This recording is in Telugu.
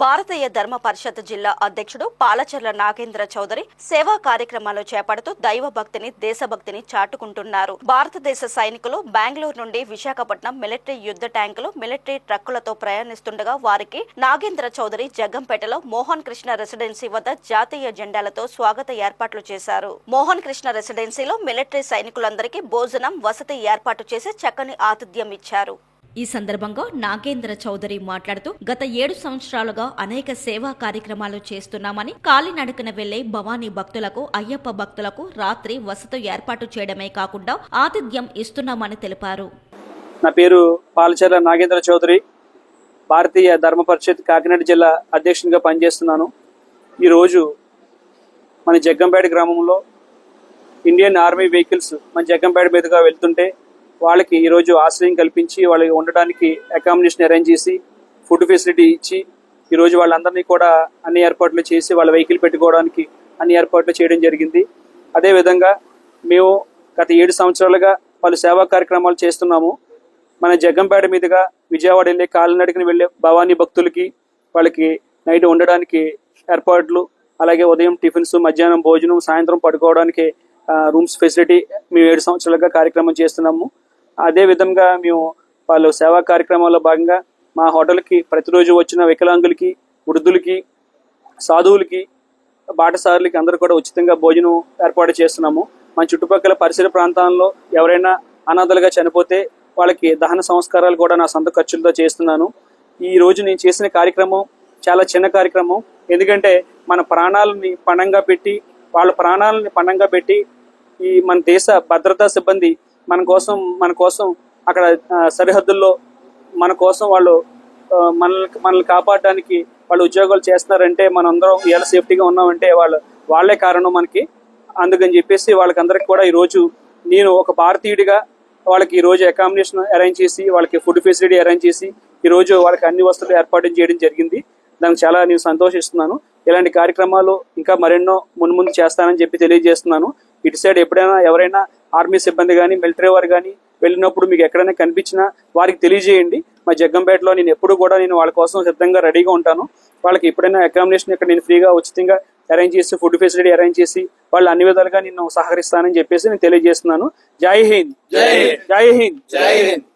భారతీయ ధర్మ పరిషత్ జిల్లా అధ్యక్షుడు పాలచర్ల నాగేంద్ర చౌదరి సేవా కార్యక్రమాలు చేపడుతూ దైవ భక్తిని దేశభక్తిని చాటుకుంటున్నారు. భారతదేశ సైనికులు బెంగళూరు నుండి విశాఖపట్నం మిలిటరీ యుద్ధ ట్యాంకులు, మిలిటరీ ట్రక్కులతో ప్రయాణిస్తుండగా వారికి నాగేంద్ర చౌదరి జగ్గంపేటలో మోహన్ కృష్ణ రెసిడెన్సీ వద్ద జాతీయ జెండాలతో స్వాగత ఏర్పాట్లు చేశారు. మోహన్ కృష్ణ రెసిడెన్సీలో మిలిటరీ సైనికులందరికీ భోజనం, వసతి ఏర్పాటు చేసి చక్కని ఆతిథ్యం ఇచ్చారు. ఈ సందర్భంగా నాగేంద్ర చౌదరి మాట్లాడుతూ గత 7 సంవత్సరాలుగా అనేక సేవా కార్యక్రమాలు చేస్తున్నామని, కాలినడకన వెళ్లే భవానీ భక్తులకు, అయ్యప్ప భక్తులకు రాత్రి వసతి ఏర్పాటు చేయడమే కాకుండా ఆతిథ్యం ఇస్తున్నామని తెలిపారు. నా పేరు పాలచర్ల నాగేంద్ర చౌదరి. భారతీయ ధర్మ పరిషత్ కాకినాడ జిల్లా అధ్యక్షునిగా పనిచేస్తున్నాను. ఈరోజు మన జగ్గంపేట గ్రామంలో ఇండియన్ ఆర్మీ వెహికల్స్ మన జగ్గంపేట మీదుగా వెళ్తుంటే వాళ్ళకి ఈరోజు ఆశ్రయం కల్పించి వాళ్ళకి ఉండడానికి అకామిడేషన్ అరేంజ్ చేసి ఫుడ్ ఫెసిలిటీ ఇచ్చి ఈరోజు వాళ్ళందరినీ కూడా అన్ని ఏర్పాట్లు చేసి వాళ్ళ వెహికల్ పెట్టుకోవడానికి అన్ని ఏర్పాట్లు చేయడం జరిగింది. అదేవిధంగా మేము గత 7 సంవత్సరాలుగా పలు సేవా కార్యక్రమాలు చేస్తున్నాము. మన జగ్గంపేట మీదుగా విజయవాడ వెళ్ళే కాలినడకని వెళ్ళే భవానీ భక్తులకి వాళ్ళకి నైట్ ఉండడానికి ఏర్పాట్లు, అలాగే ఉదయం టిఫిన్స్, మధ్యాహ్నం భోజనం, సాయంత్రం పడుకోవడానికి రూమ్స్ ఫెసిలిటీ మేము 7 సంవత్సరాలుగా కార్యక్రమం చేస్తున్నాము. అదే విధంగా మేము వాళ్ళు సేవా కార్యక్రమాల్లో భాగంగా మా హోటల్కి ప్రతిరోజు వచ్చిన వికలాంగులకి, వృద్ధులకి, సాధువులకి, బాటసారులకి అందరూ కూడా ఉచితంగా భోజనం ఏర్పాటు చేస్తున్నాము. మన చుట్టుపక్కల పరిసర ప్రాంతాల్లో ఎవరైనా అనాథలుగా చనిపోతే వాళ్ళకి దహన సంస్కారాలు కూడా నా సొంత ఖర్చులతో చేస్తున్నాను. ఈ రోజు నేను చేసిన కార్యక్రమం చాలా చిన్న కార్యక్రమం. ఎందుకంటే మన ప్రాణాలని పణంగా పెట్టి, వాళ్ళ ప్రాణాలని పణంగా పెట్టి ఈ మన దేశ భద్రతా సిబ్బంది మన కోసం అక్కడ సరిహద్దుల్లో మన కోసం వాళ్ళు మనల్ని కాపాడడానికి వాళ్ళు ఉద్యోగాలు చేస్తున్నారంటే, మనందరం ఇలా సేఫ్టీగా ఉన్నామంటే వాళ్ళే కారణం మనకి. అందుకని చెప్పేసి వాళ్ళకందరికి కూడా ఈరోజు నేను ఒక భారతీయుడిగా వాళ్ళకి ఈరోజు అకామిడేషన్ అరేంజ్ చేసి, వాళ్ళకి ఫుడ్ ఫెసిలిటీ అరేంజ్ చేసి ఈరోజు వాళ్ళకి అన్ని వసతులు ఏర్పాటు చేయడం జరిగింది. దానికి చాలా నేను సంతోషిస్తున్నాను. ఇలాంటి కార్యక్రమాలు ఇంకా మరెన్నో ముందు చేస్తానని చెప్పి తెలియజేస్తున్నాను. ఇటు సైడ్ ఎప్పుడైనా ఎవరైనా ఆర్మీ సిబ్బంది కానీ, మిలిటరీ వారు కానీ వెళ్ళినప్పుడు మీకు ఎక్కడైనా కనిపించినా వారికి తెలియజేయండి. మా జగ్గంపేటలో నేను ఎప్పుడు కూడా వాళ్ళ కోసం సిద్ధంగా రెడీగా ఉంటాను. వాళ్ళకి ఎప్పుడైనా అకామిడేషన్ ఇక్కడ నేను ఫ్రీగా ఉచితంగా అరేంజ్ చేసి, ఫుడ్ ఫెసిలిటీ అరేంజ్ చేసి వాళ్ళు అన్ని విధాలుగా నేను సహకరిస్తానని చెప్పేసి నేను తెలియజేస్తున్నాను. జై హింద్, జై హింద్, జై హింద్, జై హింద్.